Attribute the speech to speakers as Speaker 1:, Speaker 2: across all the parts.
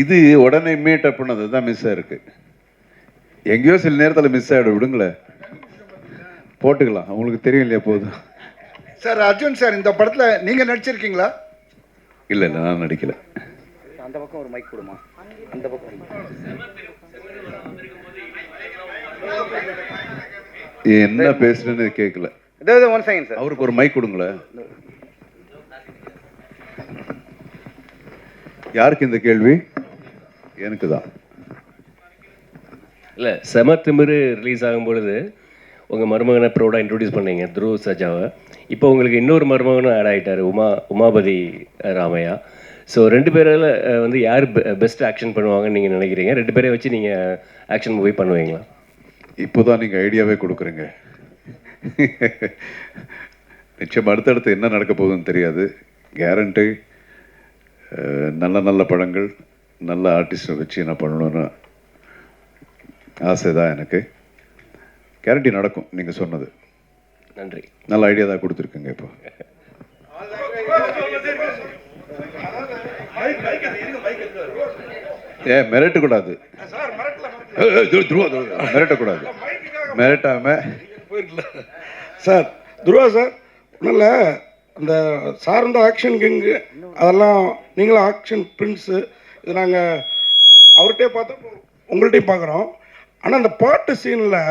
Speaker 1: இது உடனே மீட் பண்ணது தான் மிஸ் ஆயிருக்கு. எங்கேயோ சில நேரத்தில் மிஸ் ஆகிடும், விடுங்களேன், போட்டுக்கலாம். அவங்களுக்கு தெரியும் இல்லையா போதும்.
Speaker 2: சார் அர்ஜுன் சார், இந்த படத்தில் நீங்கள் நடிச்சிருக்கீங்களா?
Speaker 1: இல்லை இல்லை, நான் நடிக்கலை.
Speaker 3: அந்த பக்கம் ஒரு மைக் கொடுமா, அந்த பக்கம்
Speaker 1: என்ன பேசுறேன்னு கேட்கல.
Speaker 3: ஒன் செகண்ட் சார்,
Speaker 1: அவருக்கு ஒரு மைக் கொடுங்களேன். யாருக்கு இந்த கேள்வி? எனக்கு தான்.
Speaker 4: இல்லை, செம திமிரு ரிலீஸ் ஆகும் பொழுது உங்கள் மருமகனை ப்ரௌடாக இன்ட்ரடியூஸ் பண்ணீங்க, துருவ் சஜாவை. இப்போ உங்களுக்கு இன்னொரு மருமகனும் ஆட் ஆகிட்டார், உமாபதி ராமையா. ஸோ ரெண்டு பேரில் வந்து யார் பெஸ்ட் ஆக்ஷன் பண்ணுவாங்கன்னு நீங்கள் நினைக்கிறீங்க? ரெண்டு பேரை வச்சு நீங்கள் ஆக்ஷன் மூவி பண்ணுவீங்களா?
Speaker 1: இப்போ தான் நீங்கள் ஐடியாவே கொடுக்குறீங்க. நிச்சயம் அடுத்தடுத்து என்ன நடக்க போகுதுன்னு தெரியாது. கேரண்டி நல்ல நல்ல படங்கள், நல்ல ஆர்டிஸ்டை வச்சு என்ன பண்ணணும்னு ஆசை தான் எனக்கு. கேரண்டி நடக்கும். நீங்கள் சொன்னது
Speaker 4: நன்றி,
Speaker 1: நல்ல ஐடியா தான் கொடுத்துருக்குங்க. இப்போ மிரட்டக்கூடாது, மிரட்டக்கூடாது, மிரட்டாம
Speaker 5: சார். துருவா சார், நல்ல அந்த சார்ந்த ஆக்ஷன் கிங்கு, அதெல்லாம் நீங்களும் ஆக்ஷன் பிரின்ஸு. இது நாங்கள் அவர்கிட்டே பார்த்தோம், உங்கள்கிட்டையும் பார்க்குறோம். ஆனால் அந்த பாட்டு சீனில்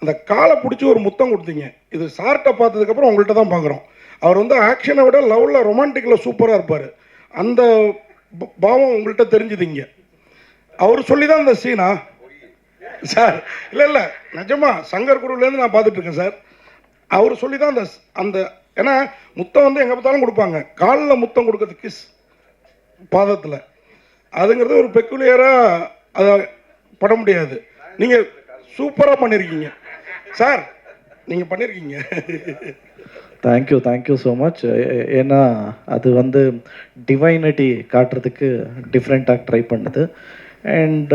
Speaker 5: அந்த காலை பிடிச்சி ஒரு முத்தம் கொடுத்தீங்க. இது சார்கிட்ட பார்த்ததுக்கப்புறம் உங்கள்கிட்ட தான் பார்க்குறோம். அவர் வந்து ஆக்ஷனை விட லவ்வில் ரொமான்டிக்கில் சூப்பராக இருப்பார். அந்த பாவம் உங்கள்கிட்ட தெரிஞ்சுதிங்க. அவர் சொல்லி தான் இந்த சீனா சார்? இல்லை இல்லை, நிஜமா சங்கர் குருவிலேருந்து நான் பார்த்துட்ருக்கேன் சார். அவர் சொல்லி தான் அந்த ஏன்னா முத்தம் வந்து எங்கே பார்த்தாலும் கொடுப்பாங்க, காலில் முத்தம் கொடுக்கறது கிஸ் பாதத்தில், அதுங்கிறது ஒரு பெக்குலியராக அதை பட முடியாது. நீங்கள் சூப்பராக பண்ணியிருக்கீங்க சார், நீங்கள் பண்ணியிருக்கீங்க.
Speaker 6: Thank you so much. ஏன்னா அது வந்து டிவைனிட்டி காட்டுறதுக்கு டிஃப்ரெண்ட்டாக ட்ரை பண்ணுது. அண்ட்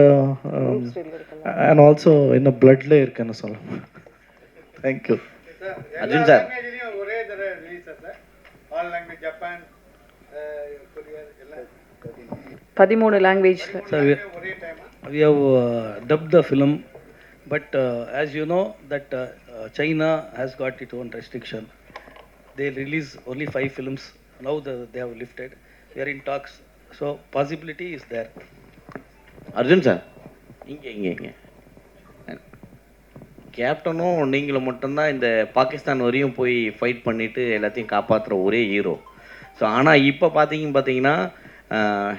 Speaker 6: ஆல்சோ இன்னும் பிளட்ல இருக்குன்னு சொல்லலாம். Thank you
Speaker 3: Arjun sir.
Speaker 7: 13 லாங்குவேஜ்ல.
Speaker 8: We have dubbed the film, but as you know that China has got its own restriction. They release only 5 films. Now they have lifted. We are in talks, so possibility is there.
Speaker 3: Arjun sir, இங்கே கேப்டனும் நீங்களும் மட்டும்தான் இந்த பாகிஸ்தான் வரையும் போய் fight பண்ணிவிட்டு எல்லாத்தையும் காப்பாற்றுற ஒரே hero. So ஆனால் இப்போ பார்த்தீங்கன்னா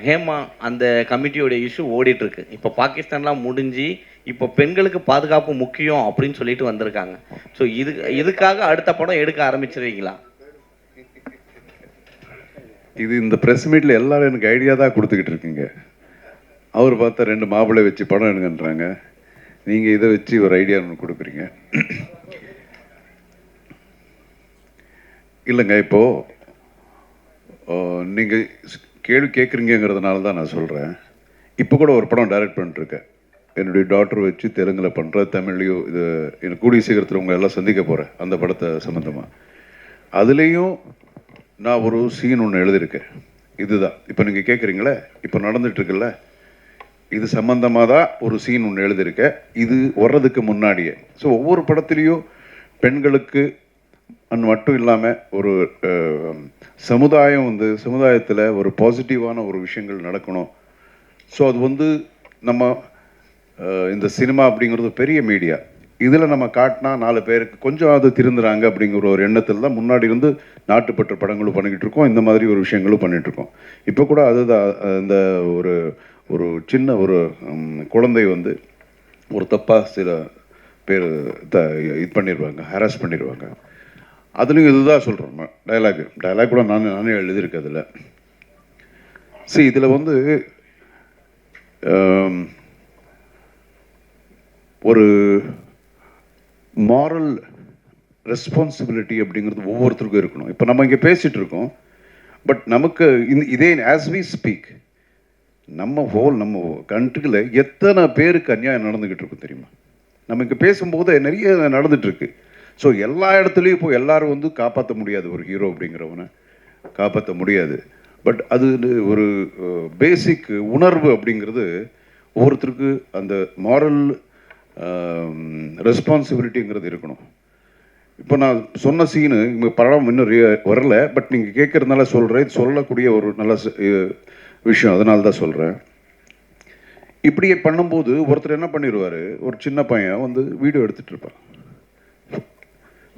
Speaker 3: ஹேமா அந்த கமிட்டியோடைய இஷ்யூ ஓடிட்டுருக்கு. இப்போ பாகிஸ்தான்லாம் முடிஞ்சு இப்போ பெண்களுக்கு பாதுகாப்பு முக்கியம் அப்படின்னு சொல்லிட்டு வந்திருக்காங்க. ஸோ இதுக்காக அடுத்த படம் எடுக்க ஆரம்பிச்சிருவீங்களா?
Speaker 1: இது இந்த ப்ரெஸ் மீட்டில் எல்லாரும் எனக்கு ஐடியா தான் கொடுத்துக்கிட்டு இருக்கீங்க. அவர் பார்த்தா 2 மாப்பிள்ளை வச்சு படம் எடுங்கன்றாங்க, நீங்கள் இதை வச்சு ஒரு ஐடியா ஒன்று கொடுக்குறீங்க. இல்லைங்க, இப்போது நீங்கள் கேள்வி கேட்குறீங்கிறதுனால தான் நான் சொல்கிறேன். இப்போ கூட ஒரு படம் டைரக்ட் பண்ணிட்டுருக்கேன், என்னுடைய டாக்டர் வச்சு தெலுங்கில் பண்ணுற, தமிழ்லையும் இது எனக்கு கூடிய சீக்கிரத்தில் உங்களை எல்லாம் சந்திக்க போகிறேன் அந்த படத்தை சம்மந்தமாக. அதுலேயும் நான் ஒரு சீன் ஒன்று எழுதியிருக்கேன். இதுதான் இப்போ நீங்கள் கேட்குறீங்களே, இப்போ நடந்துகிட்ருக்குல்ல, இது சம்மந்தமாக தான் ஒரு சீன் ஒன்று எழுதியிருக்கேன். இது வர்றதுக்கு முன்னாடியே. ஸோ ஒவ்வொரு படத்துலேயும் பெண்களுக்கு மட்டும் இல்லாமல் ஒரு சமுதாயம் வந்து சமுதாயத்தில் ஒரு பாசிட்டிவான ஒரு விஷயங்கள் நடக்கணும். ஸோ அது வந்து நம்ம இந்த சினிமா அப்படிங்கிறது பெரிய மீடியா, இதில் நம்ம காட்டினா 4 பேருக்கு கொஞ்சம் அது திருந்துறாங்க அப்படிங்கிற ஒரு எண்ணத்தில் தான் முன்னாடி இருந்து நாட்டுப்பற்ற படங்களும் பண்ணிக்கிட்டு இருக்கோம், இந்த மாதிரி ஒரு விஷயங்களும் பண்ணிகிட்ருக்கோம். இப்போ கூட அதுதான், இந்த ஒரு சின்ன ஒரு குழந்தை வந்து ஒரு தப்பாக சில பேர் இது பண்ணிடுவாங்க, ஹராஸ் பண்ணிடுவாங்க. அதுலேயும் இதுதான் சொல்கிறோம். டைலாக் கூட நானே எழுதியிருக்கேன் அதில். சரி, இதில் வந்து ஒரு மாரல் ரெஸ்பான்சிபிலிட்டி அப்படிங்கிறது ஒவ்வொருத்தருக்கும் இருக்கணும். இப்போ நம்ம இங்கே பேசிகிட்டு இருக்கோம், பட் நமக்கு இதே ஆஸ் வி ஸ்பீக் நம்ம கண்ட்ரியில் எத்தனை பேருக்கு அநியாயம் நடந்துக்கிட்டு இருக்கும் தெரியுமா? நம்ம இங்கே பேசும்போது நிறைய நடந்துகிட்ருக்கு. ஸோ எல்லா இடத்துலையும் இப்போ எல்லாரும் வந்து காப்பாற்ற முடியாது, ஒரு ஹீரோ அப்படிங்கிறவனை காப்பாற்ற முடியாது. பட் அது ஒரு பேசிக் உணர்வு அப்படிங்கிறது ஒவ்வொருத்தருக்கு அந்த மாரல் ரெஸ்பான்சிபிலிட்டிங்கிறது இருக்கணும். இப்போ நான் சொன்ன சீனு இங்கே படம் இன்னும் வரல, பட் நீங்கள் கேட்குறதுனால சொல்கிறேன். சொல்லக்கூடிய ஒரு நல்ல விஷயம், அதனால தான் சொல்கிறேன். இப்படியே பண்ணும்போது ஒருத்தர் என்ன பண்ணிடுவார், ஒரு சின்ன பையன் வந்து வீடியோ எடுத்துகிட்டு இருப்பான்.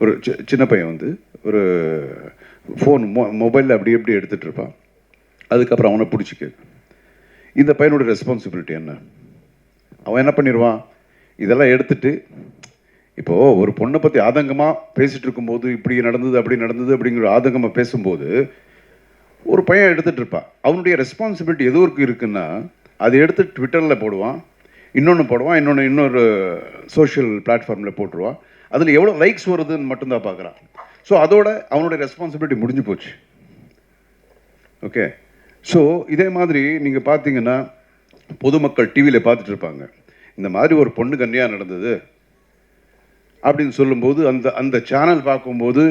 Speaker 1: ஒரு சின்ன பையன் வந்து ஒரு ஃபோன் மொபைலில் அப்படி எப்படி எடுத்துகிட்டு இருப்பான். அதுக்கப்புறம் அவனை பிடிச்சிக்க, இந்த பையனோட ரெஸ்பான்சிபிலிட்டி என்ன? அவன் என்ன பண்ணிடுவான், இதெல்லாம் எடுத்துட்டு இப்போது ஒரு பொண்ணை பற்றி ஆதங்கமாக பேசிகிட்டு இருக்கும்போது இப்படி நடந்தது அப்படி நடந்தது அப்படிங்கிற ஆதங்கமாக பேசும்போது ஒரு பையன் எடுத்துகிட்டு இருப்பான். அவனுடைய ரெஸ்பான்சிபிலிட்டி எதுவும் இருக்குன்னா அதை எடுத்து ட்விட்டரில் போடுவான், இன்னொன்று போடுவான், இன்னொரு சோஷியல் பிளாட்ஃபார்மில் போட்டுருவான். அதில் எவ்வளோ லைக்ஸ் வருதுன்னு மட்டும்தான் பார்க்குறான். ஸோ அதோட அவனுடைய ரெஸ்பான்சிபிலிட்டி முடிஞ்சு போச்சு. ஓகே, ஸோ இதே மாதிரி நீங்கள் பார்த்தீங்கன்னா பொதுமக்கள் டிவியில் பார்த்துட்டு இருப்பாங்க, இந்த மாதிரி ஒரு பொண்ணு கன்னியாக நடந்தது அப்படின்னு சொல்லும்போது அந்த சேனல் பார்க்கும்போது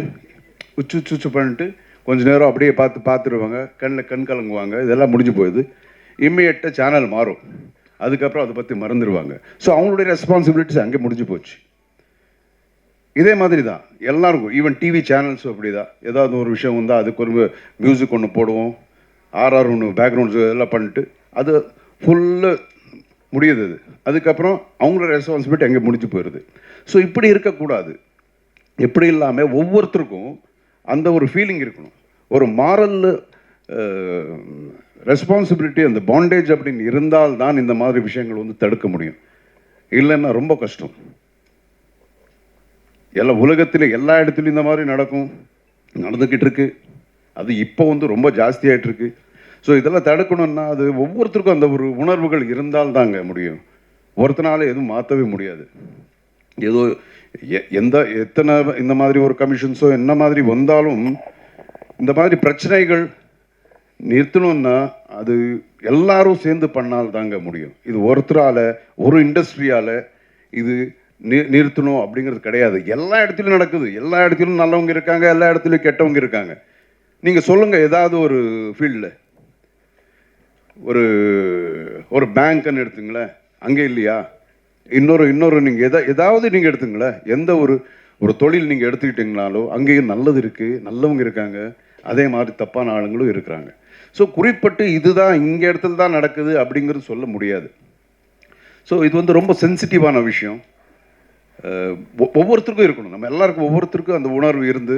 Speaker 1: உச்சு பண்ணிட்டு கொஞ்ச நேரம் அப்படியே பார்த்துருவாங்க, கண் கலங்குவாங்க, இதெல்லாம் முடிஞ்சு போயிடுது. இம்மிடியட்டாக சேனல் மாறும், அதுக்கப்புறம் அதை பற்றி மறந்துடுவாங்க. ஸோ அவங்களுடைய ரெஸ்பான்சிபிலிட்டிஸ் அங்கே முடிஞ்சு போச்சு. இதே மாதிரி தான் எல்லாருக்கும், ஈவன் டிவி சேனல்ஸும் அப்படி தான். ஏதாவது ஒரு விஷயம் வந்தால் அதுக்கு ஒரு மியூசிக் ஒன்று போடுவோம், ஆர்ஆர் ஒன்று பேக்ரவுண்ட்ஸ் எல்லாம் பண்ணிட்டு அது ஃபுல்லு முடியுது. அதுக்கப்புறம் அவங்களோட ரெஸ்பான்சிபிலிட்டி அங்கே முடிஞ்சு போயிடுது. ஸோ இப்படி இருக்கக்கூடாது. எப்படி இல்லாமல் ஒவ்வொருத்தருக்கும் அந்த ஒரு ஃபீலிங் இருக்கணும், ஒரு மாரல் ரெஸ்பான்சிபிலிட்டி, அந்த பாண்டேஜ் அப்படின்னு இருந்தால் தான் இந்த மாதிரி விஷயங்கள் வந்து தடுக்க முடியும். இல்லைன்னா ரொம்ப கஷ்டம். உலகத்தில் எல்லா இடத்துலையும் இந்த மாதிரி நடந்துக்கிட்டு இருக்கு. அது இப்போ வந்து ரொம்ப ஜாஸ்தியாகிட்டு இருக்கு. ஸோ இதெல்லாம் தடுக்கணும்னா அது ஒவ்வொருத்தருக்கும் அந்த ஒரு உணர்வுகள் இருந்தால் தாங்க முடியும். ஒருத்தனால எதுவும் மாற்றவே முடியாது. ஏதோ எத்தனை இந்த மாதிரி ஒரு கமிஷன்ஸோ என்ன மாதிரி வந்தாலும் இந்த மாதிரி பிரச்சனைகள் நிறுத்தணும்னா அது எல்லாரும் சேர்ந்து பண்ணால் தாங்க முடியும். இது ஒருத்தரால் ஒரு இண்டஸ்ட்ரியால் இது நிறுத்தணும் அப்படிங்கிறது கிடையாது. எல்லா இடத்துலையும் நடக்குது, எல்லா இடத்துலையும் நல்லவங்க இருக்காங்க, எல்லா இடத்துலையும் கெட்டவங்க இருக்காங்க. நீங்கள் சொல்லுங்கள், ஏதாவது ஒரு ஃபீல்டில் ஒரு பேங்க்னு எடுத்துங்களேன், அங்கே இல்லையா? இன்னொரு நீங்கள் ஏதாவது நீங்கள் எடுத்துங்களேன், எந்த ஒரு தொழில் நீங்கள் எடுத்துக்கிட்டீங்கனாலோ அங்கேயும் நல்லது இருக்குது, நல்லவங்க இருக்காங்க, அதே மாதிரி தப்பான ஆளுங்களும் இருக்கிறாங்க. ஸோ குறிப்பிட்டு இதுதான் இங்கே இடத்துல தான் நடக்குது அப்படிங்கிறது சொல்ல முடியாது. ஸோ இது வந்து ரொம்ப சென்சிட்டிவான விஷயம். ஒவ்வொருத்தருக்கும் இருக்கணும், நம்ம எல்லாருக்கும் ஒவ்வொருத்தருக்கும் அந்த உணர்வு இருந்து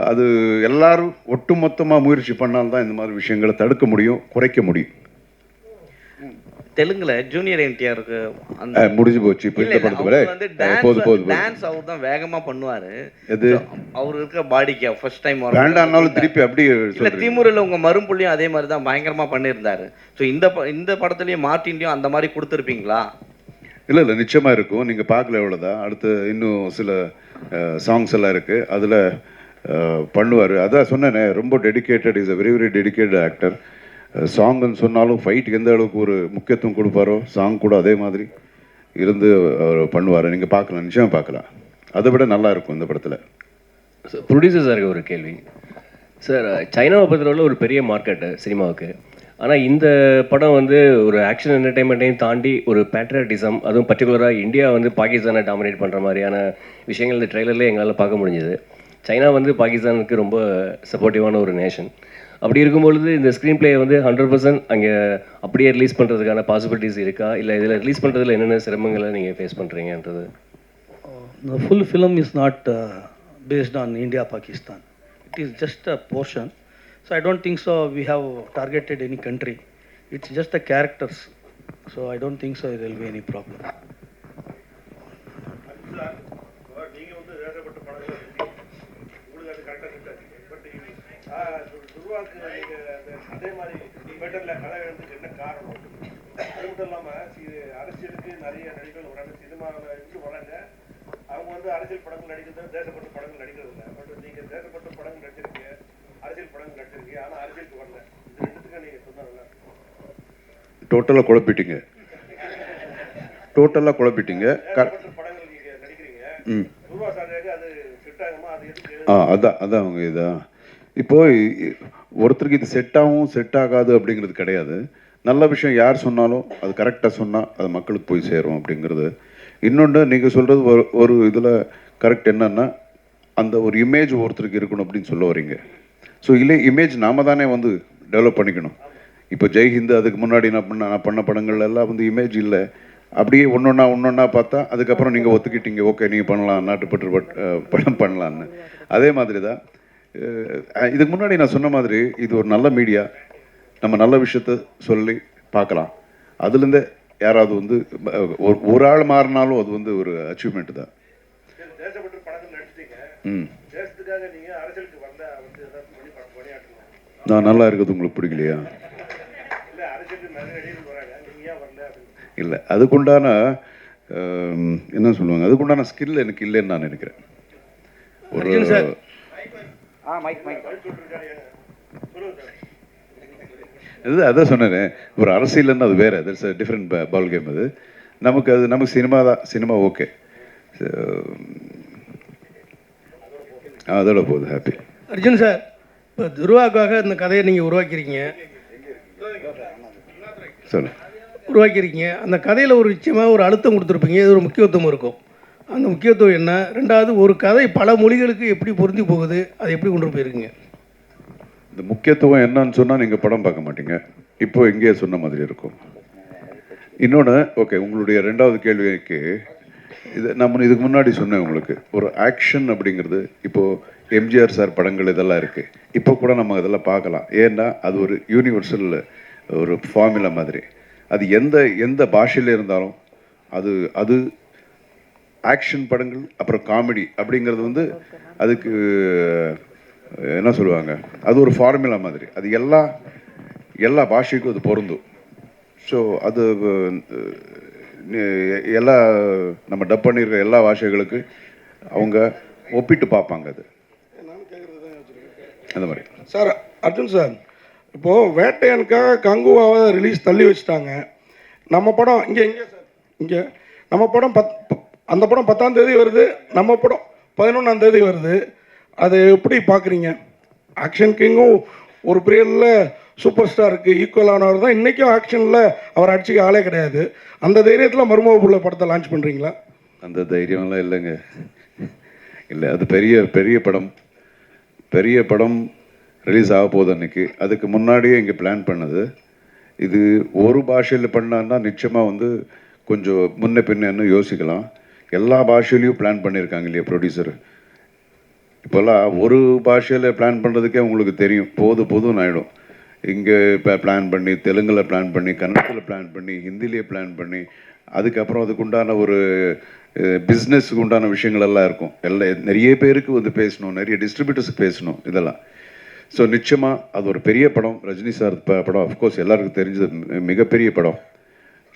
Speaker 1: அது எல்லாரும் ஒட்டுமொத்தமாக முயற்சி பண்ணால்தான் இந்த மாதிரி விஷயங்களை தடுக்க முடியும், குறைக்க முடியும்.
Speaker 3: தெலுங்குல ஜூனியர் என்டிஆருக்கு
Speaker 1: முடிஞ்சு போச்சு. இப்போ இந்த படத்துல
Speaker 3: வந்து டான்ஸ் அவர் தான் வேகமா பண்ணுவாரு.
Speaker 1: எது
Speaker 3: அவர் இருக்க பாடிக்கு ஃபர்ஸ்ட் டைம்
Speaker 1: வேண்டாம்னாலும் திருப்பி அப்படியே
Speaker 3: இல்ல, திமுறில் உங்க மரும்புள்ளியும் அதே மாதிரி தான் பயங்கரமா பண்ணியிருந்தாரு. ஸோ இந்த படத்துலயும் மார்ட்டின்லையும் அந்த மாதிரி கொடுத்துருப்பீங்களா?
Speaker 1: இல்லை நிச்சயமாக இருக்கும். நீங்கள் பார்க்கல, எவ்வளோதான். அடுத்து இன்னும் சில சாங்ஸ் எல்லாம் இருக்குது, அதில் பண்ணுவார். அதான் சொன்னேனே, ரொம்ப dedicated, is a very very dedicated actor. சாங்குன்னு சொன்னாலும் ஃபைட்டுக்கு எந்த அளவுக்கு ஒரு முக்கியத்துவம் கொடுப்பாரோ சாங் கூட அதே மாதிரி இருந்து அவர் பண்ணுவார். நீங்கள் பார்க்கலாம், நிச்சயமாக பார்க்கலாம். அதை விட நல்லா இருக்கும் இந்த படத்தில்.
Speaker 4: ப்ரொடியூசர் சாருக்கு ஒரு கேள்வி சார். சைனாவை பொறுத்தவரை ஒரு பெரிய மார்க்கெட்டு சினிமாவுக்கு. ஆனால் இந்த படம் வந்து ஒரு ஆக்ஷன் என்டர்டைன்மெண்ட்டையும் தாண்டி ஒரு பேட்ரியாட்டிசம், அதுவும் பர்டிகுலராக இந்தியா வந்து பாகிஸ்தானை டாமினேட் பண்ணுற மாதிரியான விஷயங்கள் இந்த ட்ரெய்லர்லேயே எங்களால் பார்க்க முடிஞ்சது. சைனா வந்து பாகிஸ்தானுக்கு ரொம்ப சப்போர்ட்டிவான ஒரு நேஷன். அப்படி இருக்கும்பொழுது இந்த ஸ்க்ரீன் பிளே வந்து 100% அங்கே அப்படியே ரிலீஸ் பண்ணுறதுக்கான பாசிபிலிட்டிஸ் இருக்கா, இல்லை இதில் ரிலீஸ் பண்ணுறதுல என்னென்ன சிரமங்களை நீங்கள் face பண்ணுறீங்கன்றது?
Speaker 8: The full film is not based on India Pakistan. It is just a portion. So I don't think so we have targeted any country. It's just the characters. So I don't think so there will be any problem.
Speaker 5: அதே மாதிரி தியேட்டரில் கலை எழுதுக்கு என்ன காரணம்? அது மட்டும் இல்லாமல் இது அரசியலுக்கு நிறைய நடிகர்கள் வராங்க, சினிமாவில் இருந்து வராங்க. அவங்க வந்து அரசியல் படங்கள் நடிக்கிறது, தேசப்பட்ட படங்கள் நடிக்கிறது இல்லை. பட் நீங்கள் தேசப்பட்ட படங்கள் நடிச்சிருக்கீங்க, அரசியல் படங்கள் நடிச்சிருக்கீங்க, ஆனால் அரசியலுக்கு வரல. இது ரெண்டுத்துக்கும் நீங்கள் சொன்னாங்க.
Speaker 1: டோட்டலாக குழப்பிட்டீங்க.
Speaker 5: படங்கள் நீங்கள் நடிக்கிறீங்க. துருவா சாருக்கு அது ஃபிட் ஆகுமா? அது எதுக்கு?
Speaker 1: அதான் அவங்க இதான். இப்போது ஒருத்தருக்கு இது செட் ஆகும் செட் ஆகாது அப்படிங்கிறது கிடையாது. நல்ல விஷயம் யார் சொன்னாலும் அது கரெக்டாக சொன்னால் அது மக்களுக்கு போய் சேரும் அப்படிங்கிறது. இன்னொன்று நீங்கள் சொல்கிறது ஒரு இதில் கரெக்ட் என்னன்னா, அந்த ஒரு இமேஜ் ஒருத்தருக்கு இருக்கணும் அப்படின்னு சொல்ல வரீங்க. ஸோ இல்லை, இமேஜ் நாம தானே வந்து டெவலப் பண்ணிக்கணும். இப்போ ஜெய்ஹிந்த் அதுக்கு முன்னாடி நான் பண்ண படங்கள் எல்லாம் வந்து இமேஜ் இல்லை. அப்படியே ஒன்றொன்னா பார்த்தா அதுக்கப்புறம் நீங்கள் ஒத்துக்கிட்டீங்க, ஓகே நீங்கள் பண்ணலாம், நாட்டுப்பற்று படம் பண்ணலான்னு. அதே மாதிரி தான் இதுக்கு முன்னாடி நான் சொன்ன மாதிரி இது ஒரு நல்ல மீடியா. நம்ம நல்ல விஷயத்த சொல்லி பார்க்கலாம். அதுலேருந்தே யாராவது வந்து ஒரு ஆள் மாறினாலும் அது வந்து ஒரு அச்சீவ்மெண்ட் தான். நான் நல்லா இருக்கிறது உங்களுக்கு பிடிக்கலையா? இல்லை, அதுக்குண்டான என்ன சொல்லுவாங்க, அதுக்குண்டான ஸ்கில் எனக்கு இல்லைன்னு நான் நினைக்கிறேன். ஒரு அதான் சொன்னேன், ஒரு அரசியல்னு அது வேறு, that's a different ball game. அது நமக்கு சினிமா தான். சினிமா ஓகே, அதோட போகுது. ஹாப்பி.
Speaker 7: அர்ஜுன் சார், இப்போ துருவாக்காக இந்த கதையை நீங்கள் உருவாக்கியிருக்கீங்க. அந்த கதையில் ஒரு நிச்சயமாக ஒரு அழுத்தம் கொடுத்துருப்பீங்க, இது ஒரு முக்கியத்துவம் இருக்கும். அந்த முக்கியத்துவம் என்ன? ரெண்டாவது, ஒரு கதை பல மொழிகளுக்கு எப்படி பொருந்தி போகுது, அதை எப்படி கொண்டு போயிருக்கீங்க?
Speaker 1: இந்த முக்கியத்துவம் என்னன்னு சொன்னால் நீங்கள் படம் பார்க்க மாட்டீங்க. இப்போ இங்கே சொன்ன மாதிரி இருக்கும். இன்னொன்று, ஓகே, உங்களுடைய ரெண்டாவது கேள்விக்கு நம்ம இதுக்கு முன்னாடி சொன்னேன் உங்களுக்கு, ஒரு ஆக்ஷன் அப்படிங்கிறது இப்போது எம்ஜிஆர் சார் படங்கள் இதெல்லாம் இருக்குது. இப்போ கூட நம்ம இதெல்லாம் பார்க்கலாம். ஏன்னா அது ஒரு யூனிவர்சல் ஒரு ஃபார்முலா மாதிரி. அது எந்த பாஷையில் இருந்தாலும் அது ஆக்ஷன் படங்கள் அப்புறம் காமெடி அப்படிங்கிறது வந்து அதுக்கு என்ன சொல்லுவாங்க, அது ஒரு ஃபார்முலா மாதிரி. அது எல்லா பாஷைக்கும் அது பொருந்தும். ஸோ அது எல்லா நம்ம டப் பண்ணியிருக்க எல்லா பாஷைகளுக்கு அவங்க ஒப்பிட்டு பார்ப்பாங்க. அது அந்த மாதிரி.
Speaker 5: சார், அர்ஜுன் சார், இப்போது வேட்டையனுக்காக கங்குவாவை ரிலீஸ் தள்ளி வச்சுட்டாங்க. நம்ம படம் இங்கே நம்ம படம் அந்த படம் 10ஆம் தேதி வருது, நம்ம படம் 11ஆம் தேதி வருது. அதை எப்படி பார்க்குறீங்க? ஆக்ஷன் கிங்கும் ஒரு பீரியடில் சூப்பர் ஸ்டாருக்கு ஈக்குவலானவர் தான். இன்றைக்கும் ஆக்ஷனில் அவர் அடிச்சுக்க ஆளே கிடையாது. அந்த தைரியத்தில் மருமக புள்ள படத்தை லான்ச் பண்ணுறீங்களா?
Speaker 1: அந்த தைரியம்லாம் இல்லைங்க. இல்லை, அது பெரிய படம் ரிலீஸ் ஆக போகுது அன்றைக்கி. அதுக்கு முன்னாடியே இங்கே பிளான் பண்ணது. இது ஒரு பாஷையில் பண்ணான்னா நிச்சயமாக வந்து கொஞ்சம் முன்ன பின்னன்னு யோசிக்கலாம். எல்லா பாஷையிலையும் பிளான் பண்ணியிருக்காங்க இல்லையா ப்ரொடியூசர். இப்போல்லாம் ஒரு பாஷையில் பிளான் பண்ணுறதுக்கே உங்களுக்கு தெரியும், போதும்னு ஆகிடும். இங்கே இப்போ பிளான் பண்ணி, தெலுங்கில் பிளான் பண்ணி, கன்னடத்தில் பிளான் பண்ணி, ஹிந்திலேயே பிளான் பண்ணி, அதுக்கப்புறம் அதுக்குண்டான ஒரு பிஸ்னஸுக்கு உண்டான விஷயங்கள் எல்லாம் இருக்கும். நிறைய பேருக்கு வந்து பேசணும், நிறைய டிஸ்ட்ரிபியூட்டர்ஸுக்கு பேசணும் இதெல்லாம். ஸோ நிச்சயமாக அது ஒரு பெரிய படம். ரஜினி சார் படம் அஃப்கோர்ஸ் எல்லாருக்கும் தெரிஞ்சது, மிகப்பெரிய படம்.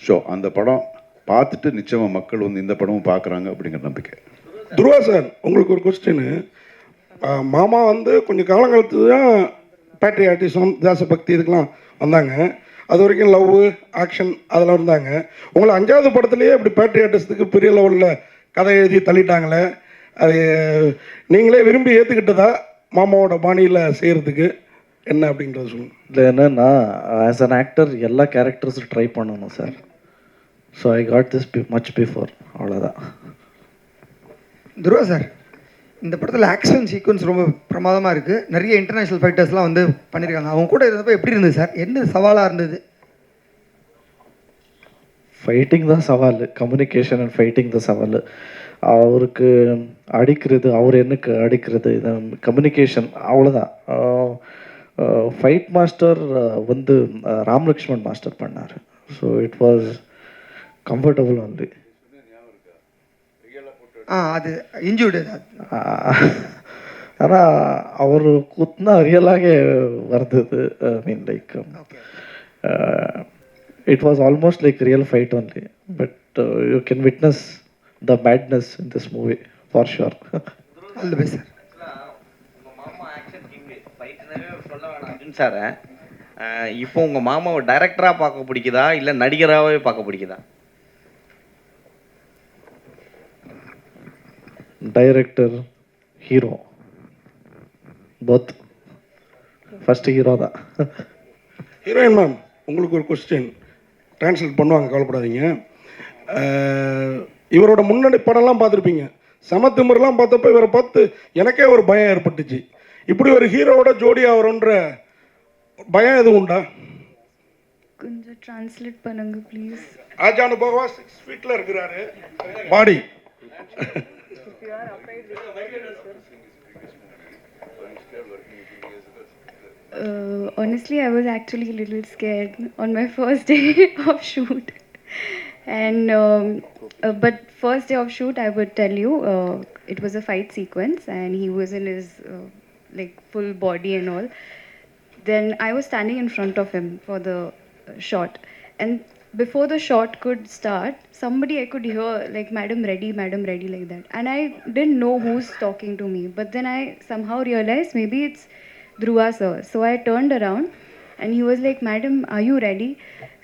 Speaker 1: ஸோ அந்த படம் பார்த்துட்டு நிச்சயமாக மக்கள் வந்து இந்த படமும் பார்க்குறாங்க அப்படிங்கிற நம்பிக்கை.
Speaker 5: துருவா சார், உங்களுக்கு ஒரு கொஸ்டின். மாமா வந்து கொஞ்சம் காலங்காலத்து தான் பேட்ரியாட்டிசம், தேசபக்தி இதுக்கெலாம் வந்தாங்க. அது வரைக்கும் லவ், ஆக்ஷன் அதெல்லாம் இருந்தாங்க. உங்களை 5வது படத்துலேயே இப்படி பேட்ரியாட்டிசத்துக்கு பெரிய லெவலில் கதை எழுதி தள்ளிட்டாங்களே, அது நீங்களே விரும்பி ஏற்றுக்கிட்டதா மாமாவோட பாணியில் செய்கிறதுக்கு என்ன அப்படின்றத சொல்லுங்கள்.
Speaker 6: இல்லை, என்னன்னா ஆஸ் அன் ஆக்டர் எல்லா கேரக்டர்ஸும் ட்ரை பண்ணணும் sir. So I got this much before, அவ்வளோதான்.
Speaker 9: துருவா சார், இந்த படத்தில் ஆக்ஷன் சீக்வன்ஸ் ரொம்ப பிரமாதமாக இருக்குது. நிறைய இன்டர்நேஷ்னல் ஃபைட்டர்ஸ்லாம் வந்து பண்ணியிருக்காங்க. அவங்க கூட இருந்தப்போ எப்படி இருந்தது சார்? என்ன சவாலாக இருந்தது?
Speaker 6: ஃபைட்டிங் தான் சவால், கம்யூனிகேஷன் அண்ட் ஃபைட்டிங் தான் சவால். அவருக்கு அடிக்கிறது, அவர் எனக்கு அடிக்கிறது, இது கம்யூனிகேஷன், அவ்வளோதான். ஃபைட் மாஸ்டர் வந்து ராம் லக்ஷ்மண் மாஸ்டர் பண்ணார். So it was comfortable only.
Speaker 9: அது இன்ஜூர்டு.
Speaker 6: ஆனால் அவர் குத்துனா ரியலாகவே வர்றது. I mean like it was almost like real fight only. But you can witness the badness in this movie for sure.
Speaker 9: All the best sir.
Speaker 3: உங்கள் மாமா action king ஃபைட்னவே சொல்ல வேணாம் அர்ஜுன் சார். இப்போ உங்கள் மாமாவை டைரக்டராக பார்க்க பிடிக்குதா இல்லை நடிகராகவே பார்க்க பிடிக்குதா?
Speaker 6: Director, hero, both. First hero தான்.
Speaker 5: ஹீரோயின் மேம், உங்களுக்கு ஒரு கொஸ்டின் ட்ரான்ஸ்லேட் பண்ணுவாங்க, கவலைப்படாதீங்க. இவரோட முன்னாடி படம்லாம் பார்த்துருப்பீங்க. சமத்திமர்லாம் பார்த்தப்ப இவரை பார்த்து எனக்கே ஒரு பயம் ஏற்பட்டுச்சு. இப்படி ஒரு ஹீரோவோட ஜோடி ஆகிறோன்ற பயம் எதுவும் உண்டா?
Speaker 10: கொஞ்சம் ட்ரான்ஸ்லேட் பண்ணுங்க ப்ளீஸ்.
Speaker 5: ஆஜானுபவா 6 ஃபீட்டில் இருக்கிறாரு பாடி.
Speaker 10: Honestly, I was actually a little scared on my first day of shoot. And but first day of shoot, I would tell you, it was a fight sequence, and he was in his like full body and all. Then I was standing in front of him for the shot, and before the shot could start, somebody I could hear like madam ready, like that, and I didn't know who's talking to me. But then I somehow realized maybe it's Dhruva sir. So I turned around, and he was like, madam, are you ready?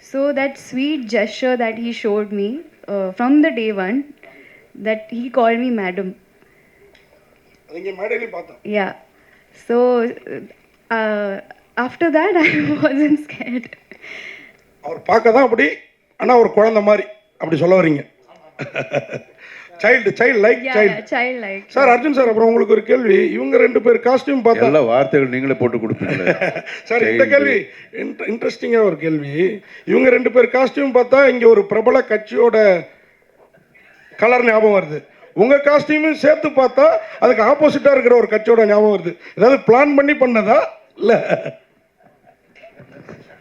Speaker 10: So that sweet gesture that he showed me from the day one, that he called me madam.
Speaker 5: நீங்க மேடையில பார்த்தோம்.
Speaker 10: Yeah. So after that, I wasn't scared.
Speaker 5: அவர் பார்க்க தான் அப்படி, ஆனால் ஒரு குழந்தை மாதிரி அப்படி சொல்ல வரீங்க. Child like
Speaker 10: Yeah,
Speaker 5: child.
Speaker 10: childlike.
Speaker 5: Sir Arjun sir, அப்புறம் உங்களுக்கு ஒரு கேள்வி. இவங்க 2 பேர் காஸ்டியூம் பார்த்தா
Speaker 1: எல்லா வார்த்தைகள் நீங்களே போட்டு கொடுப்பீங்களே.
Speaker 5: சார் இந்த கேள்வி இன்ட்ரெஸ்டிங்காக ஒரு கேள்வி. இவங்க 2 பேர் காஸ்டியூம் பார்த்தா இங்கே ஒரு பிரபல கட்சியோட கலர் ஞாபகம் வருது. உங்கள் காஸ்டியூமும் சேர்த்து பார்த்தா அதுக்கு ஆப்போசிட்டாக இருக்கிற ஒரு கட்சியோட ஞாபகம் வருது. ஏதாவது பிளான் பண்ணி பண்ணதா இல்லை?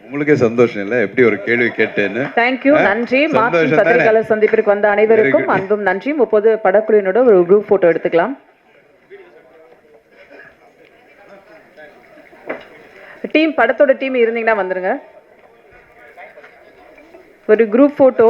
Speaker 1: உங்களுக்கே சந்தோஷம் இல்லை எப்படி ஒரு கேள்வி கேட்டேன்னு?
Speaker 11: தேங்க்யூ, நன்றி.
Speaker 1: சந்தோஷம்
Speaker 11: மார்டின்
Speaker 1: தானே?
Speaker 11: பத்திரிகையாளர் சந்திப்பிற்கு வந்த அனைவருக்கும் அன்பும் நன்றி. 30 படக்குழுவினோட ஒரு குரூப் போட்டோ எடுத்துக்கலாம். டீம், படத்தோட டீம் இருந்தீங்கன்னா வந்துருங்க. ஒரு குரூப் போட்டோ.